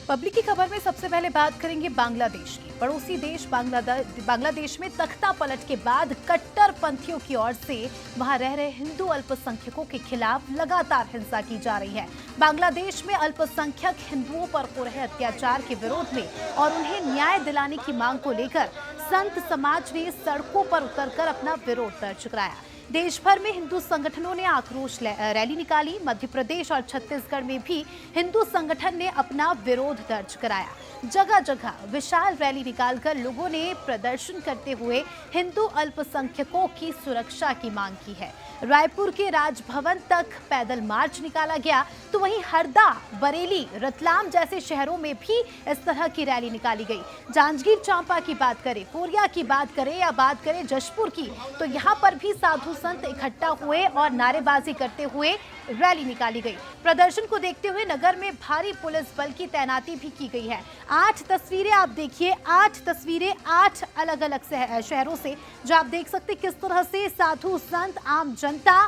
Public की खबर में सबसे पहले बात करेंगे बांग्लादेश की। पड़ोसी देश बांग्लादेश में तख्ता पलट के बाद कट्टरपंथियों की ओर से वहां रह रहे हिंदू अल्पसंख्यकों के खिलाफ लगातार हिंसा की जा रही है। बांग्लादेश में अल्पसंख्यक हिंदुओं पर हो रहे अत्याचार के विरोध में और उन्हें न्याय दिलाने की मांग को लेकर संत समाज ने सड़कों पर उतरकर अपना विरोध दर्ज कराया। देश भर में हिंदू संगठनों ने आक्रोश रैली निकाली। मध्य प्रदेश और छत्तीसगढ़ में भी हिंदू संगठन ने अपना विरोध दर्ज कराया। जगह जगह विशाल रैली निकालकर लोगों ने प्रदर्शन करते हुए हिंदू अल्पसंख्यकों की सुरक्षा की मांग की है। रायपुर के राजभवन तक पैदल मार्च निकाला गया, तो वहीं हरदा, बरेली, रतलाम जैसे शहरों में भी इस तरह की रैली निकाली गई। जांजगीर चांपा की बात करें, कोरिया की बात करें या बात करें जशपुर की, तो यहाँ पर भी साधु संत इकट्ठा हुए और नारेबाजी करते हुए रैली निकाली गई। प्रदर्शन को देखते हुए नगर में भारी पुलिस बल की तैनाती भी की गई है। 8 तस्वीरें आप देखिए, 8 तस्वीरें 8 अलग अलग शहरों से, जो आप देख सकते किस तरह से साधु संत, आम जनता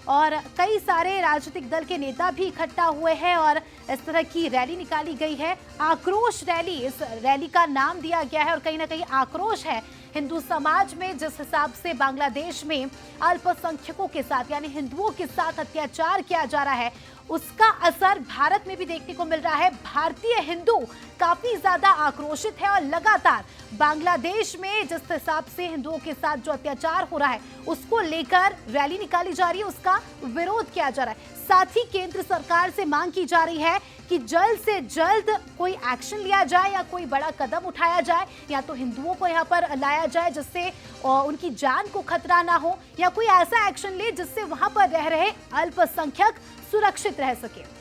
और कई सारे राजनीतिक दल के नेता भी इकट्ठा हुए हैं और इस तरह की रैली निकाली गई है। आक्रोश रैली इस रैली का नाम दिया गया है और कहीं ना कहीं आक्रोश है हिंदू समाज में, जिस हिसाब से बांग्लादेश में अल्पसंख्यकों के साथ यानी हिंदुओं के साथ अत्याचार किया जा रहा है, उसका असर भारत में भी देखने को मिल रहा है। भारतीय हिंदू काफी ज्यादा आक्रोशित है और लगातार बांग्लादेश में जिस हिसाब से हिंदुओं के साथ जो अत्याचार हो रहा है उसको लेकर रैली निकाली जा रही है, उसका विरोध किया जा रहा है। साथ ही केंद्र सरकार से मांग की जा रही है कि जल्द से जल्द कोई एक्शन लिया जाए या कोई बड़ा कदम उठाया जाए, या तो हिंदुओं को यहाँ पर लाया जाए जिससे उनकी जान को खतरा ना हो, या कोई ऐसा एक्शन ले जिससे वहां पर रह रहे अल्पसंख्यक सुरक्षित रह सके।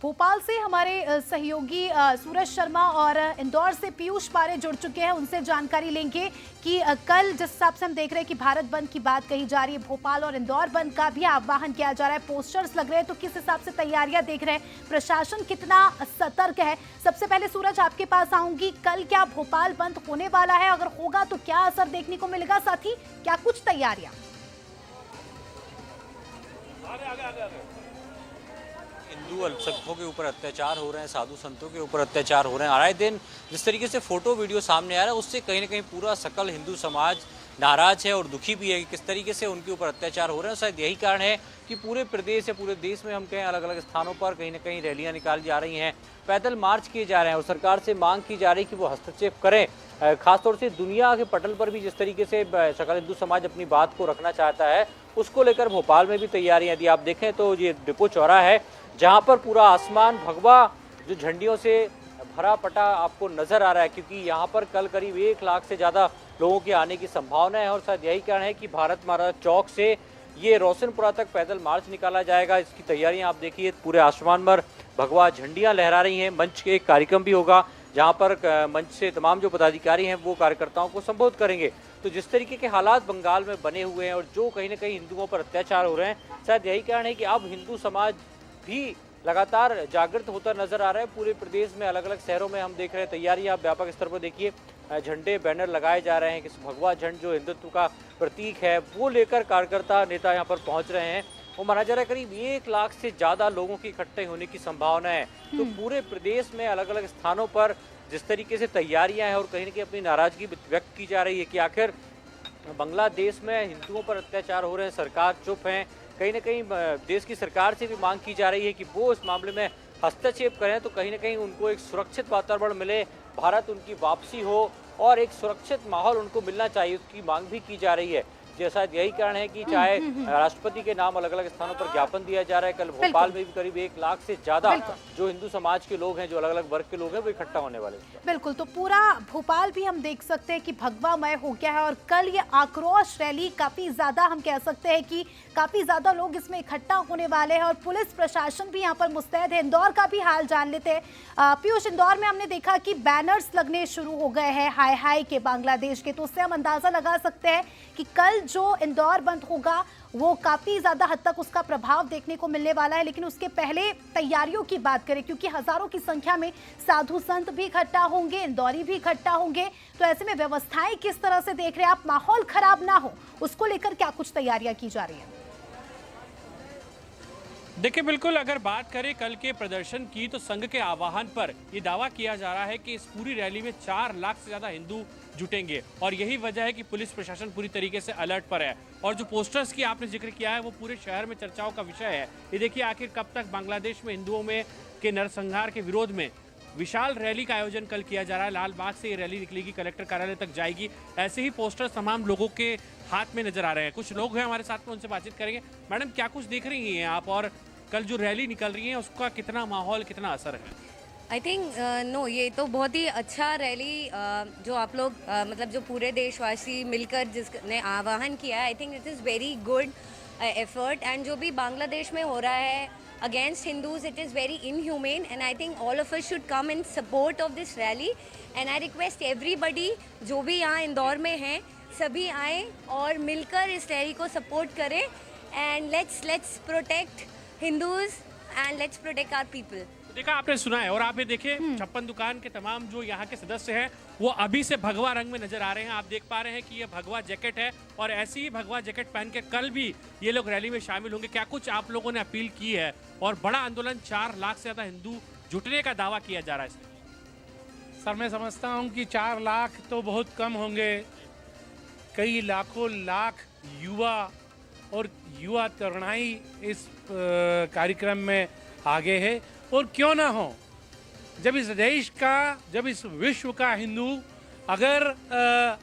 भोपाल से हमारे सहयोगी सूरज शर्मा और इंदौर से पीयूष पारे जुड़ चुके हैं। उनसे जानकारी लेंगे कि कल जिस हिसाब से हम देख रहे हैं कि भारत बंद की बात कही जा रही है, भोपाल और इंदौर बंद का भी आह्वान किया जा रहा है, पोस्टर्स लग रहे हैं, तो किस हिसाब से तैयारियां देख रहे हैं, प्रशासन कितना सतर्क है? सबसे पहले सूरज आपके पास आऊंगी, कल क्या भोपाल बंद होने वाला है? अगर होगा तो क्या असर देखने को मिलेगा? साथ ही क्या कुछ तैयारियां? हिंदू अल्पसंख्यकों के ऊपर अत्याचार हो रहे हैं, साधु संतों के ऊपर अत्याचार हो रहे हैं। आए दिन जिस तरीके से फोटो वीडियो सामने आ रहा है उससे कहीं ना कहीं पूरा सकल हिंदू समाज नाराज है और दुखी भी है कि किस तरीके से उनके ऊपर अत्याचार हो रहे हैं। शायद यही कारण है कि पूरे प्रदेश या पूरे देश में हम कहें अलग अलग स्थानों पर कहीं ना कहीं रैलियां निकाली जा रही हैं, पैदल मार्च किए जा रहे हैं और सरकार से मांग की जा रही है कि वो हस्तक्षेप करें। खासतौर से दुनिया के पटल पर भी जिस तरीके से सकल हिंदू समाज अपनी बात को रखना चाहता है, उसको लेकर भोपाल में भी तैयारियां। यदि आप देखें तो ये डिपो चौराहा है जहां पर पूरा आसमान भगवा जो झंडियों से भरा पटा आपको नजर आ रहा है, क्योंकि यहां पर कल करीब 1 लाख से ज़्यादा लोगों के आने की संभावना है और शायद यही कारण है कि भारत महाराजा चौक से ये रोशनपुरा तक पैदल मार्च निकाला जाएगा। इसकी तैयारियां आप देखिए, पूरे आसमान पर भगवा झंडियां लहरा रही हैं। मंच के एक कार्यक्रम भी होगा जहाँ पर मंच से तमाम जो पदाधिकारी हैं वो कार्यकर्ताओं को संबोधित करेंगे। तो जिस तरीके के हालात बंगाल में बने हुए हैं और जो कहीं ना कहीं हिंदुओं पर अत्याचार हो रहे हैं, शायद यही कारण है कि अब हिंदू समाज भी लगातार जागृत होता नजर आ रहा है। पूरे प्रदेश में अलग अलग शहरों में हम देख रहे हैं तैयारियां आप व्यापक स्तर पर देखिए, झंडे बैनर लगाए जा रहे हैं कि भगवा झंड जो हिंदुत्व का प्रतीक है वो लेकर कार्यकर्ता नेता यहाँ पर पहुंच रहे हैं। वो माना जा रहा है करीब 1 लाख से ज्यादा लोगों के इकट्ठे होने की संभावना है। तो पूरे प्रदेश में अलग अलग स्थानों पर जिस तरीके से तैयारियां हैं और कहीं ना कहीं अपनी नाराजगी व्यक्त की जा रही है कि आखिर बांग्लादेश में हिंदुओं पर अत्याचार हो रहे हैं, सरकार चुप है। कहीं ना कहीं देश की सरकार से भी मांग की जा रही है कि वो इस मामले में हस्तक्षेप करें, तो कहीं ना कहीं उनको एक सुरक्षित वातावरण मिले, भारत उनकी वापसी हो और एक सुरक्षित माहौल उनको मिलना चाहिए, उसकी मांग भी की जा रही है। जैसा यही कारण है कि चाहे राष्ट्रपति के नाम अलग अलग स्थानों पर ज्ञापन दिया जा रहा है, कल भोपाल में भी करीब 1 लाख से ज्यादा जो हिंदू समाज के लोग हैं, जो अलग अलग वर्ग के लोग हैं, वो इकट्ठा होने वाले हैं। बिल्कुल, तो पूरा भोपाल भी हम देख सकते हैं कि भगवामय हो गया है और कल ये आक्रोश रैली काफी ज्यादा, हम कह सकते हैं कि काफी ज्यादा लोग इसमें इकट्ठा होने वाले हैं और पुलिस प्रशासन भी यहाँ पर मुस्तैद है। इंदौर का भी हाल जान लेते हैं। पीयूष, इंदौर में हमने देखा कि बैनर्स लगने शुरू हो गए हैं हाय हाय के बांग्लादेश के, तो उससे हम अंदाजा लगा सकते हैं कि कल जो इंदौर बंद होगा वो काफी ज्यादा हद तक उसका प्रभाव देखने को मिलने वाला है, लेकिन उसके पहले तैयारियों की बात करें, क्योंकि हजारों की संख्या में साधु संत भी इकट्ठा होंगे, इंदौरी भी इकट्ठा होंगे, तो ऐसे में व्यवस्थाएं किस तरह से देख रहे हैं आप? माहौल खराब ना हो उसको लेकर क्या कुछ तैयारियां की जा रही है? देखिए, बिल्कुल अगर बात करें कल के प्रदर्शन की, तो संघ के आह्वान पर यह दावा किया जा रहा है कि इस पूरी रैली में 4 लाख से ज्यादा हिंदू जुटेंगे और यही वजह है कि पुलिस प्रशासन पूरी तरीके से अलर्ट पर है। और जो पोस्टर्स की आपने जिक्र किया है वो पूरे शहर में चर्चाओं का विषय है। ये देखिए, आखिर कब तक बांग्लादेश में हिंदुओं में के नरसंहार के विरोध में विशाल रैली का आयोजन कल किया जा रहा है। लाल बाग से ये रैली निकलेगी, कलेक्टर कार्यालय तक जाएगी। ऐसे ही पोस्टर्स तमाम लोगों के हाथ में नजर आ रहे हैं। कुछ लोग हैं हमारे साथ में, उनसे बातचीत करेंगे। मैडम, क्या कुछ देख रही हैं आप और कल जो रैली निकल रही है उसका कितना माहौल, कितना असर है? आई थिंक नो, ये तो बहुत ही अच्छा रैली जो आप लोग मतलब जो पूरे देशवासी मिलकर जिसने आह्वान किया है, I think it is very good effort. And जो भी बांग्लादेश में हो रहा है against Hindus, it is very inhumane and I think all of us should come in support of this rally. And I request everybody जो भी यहाँ इंदौर में हैं सभी आएँ और मिलकर इस रैली को सपोर्ट करें। And let's protect Hindus and let's protect our people. देखा, आपने सुना है। और आप ये देखें, 56 दुकान के तमाम जो यहाँ के सदस्य हैं वो अभी से भगवा रंग में नजर आ रहे हैं। आप देख पा रहे हैं कि ये भगवा जैकेट है और ऐसी ही भगवा जैकेट पहन के कल भी ये लोग रैली में शामिल होंगे। क्या कुछ आप लोगों ने अपील की है? और बड़ा आंदोलन, 4 लाख से ज्यादा हिंदू जुटने का दावा किया जा रहा है इसमें। सर, मैं समझता हूँ कि 4 लाख तो बहुत कम होंगे। कई लाखों लाख युवा और युवा तरुणाई इस कार्यक्रम में आगे है। और क्यों ना हो, जब इस देश का, जब इस विश्व का हिंदू अगर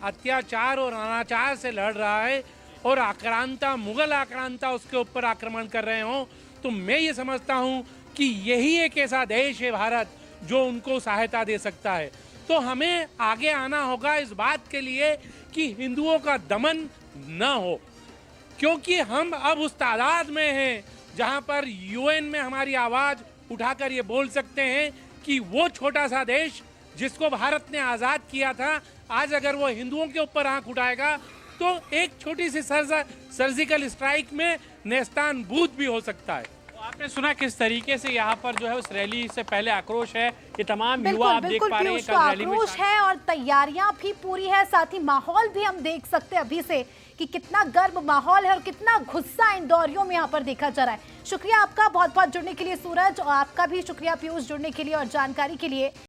अत्याचार और अनाचार से लड़ रहा है और आक्रांता, मुगल आक्रांता उसके ऊपर आक्रमण कर रहे हो, तो मैं ये समझता हूँ कि यही एक ऐसा देश है भारत जो उनको सहायता दे सकता है। तो हमें आगे आना होगा इस बात के लिए कि हिंदुओं का दमन न हो, क्योंकि हम अब उस तादाद में हैं जहां पर यूएन में हमारी आवाज उठाकर ये बोल सकते हैं कि वो छोटा सा देश जिसको भारत ने आजाद किया था, आज अगर वो हिंदुओं के ऊपर आंख उठाएगा तो एक छोटी सी सर्जिकल स्ट्राइक में नेस्तान बूद भी हो सकता है। आपने सुना किस तरीके से यहाँ पर जो है उस रैली से पहले आक्रोश है। ये तमाम युवा आप देख पा रहे हैं कल रैली में आक्रोश है और तैयारियां भी पूरी है, साथ ही माहौल भी हम देख सकते हैं अभी से कि कितना गर्म माहौल है और कितना गुस्सा इंदौरियों में यहाँ पर देखा जा रहा है। शुक्रिया आपका बहुत बहुत जुड़ने के लिए सूरज, और आपका भी शुक्रिया पीयूष जुड़ने के लिए और जानकारी के लिए।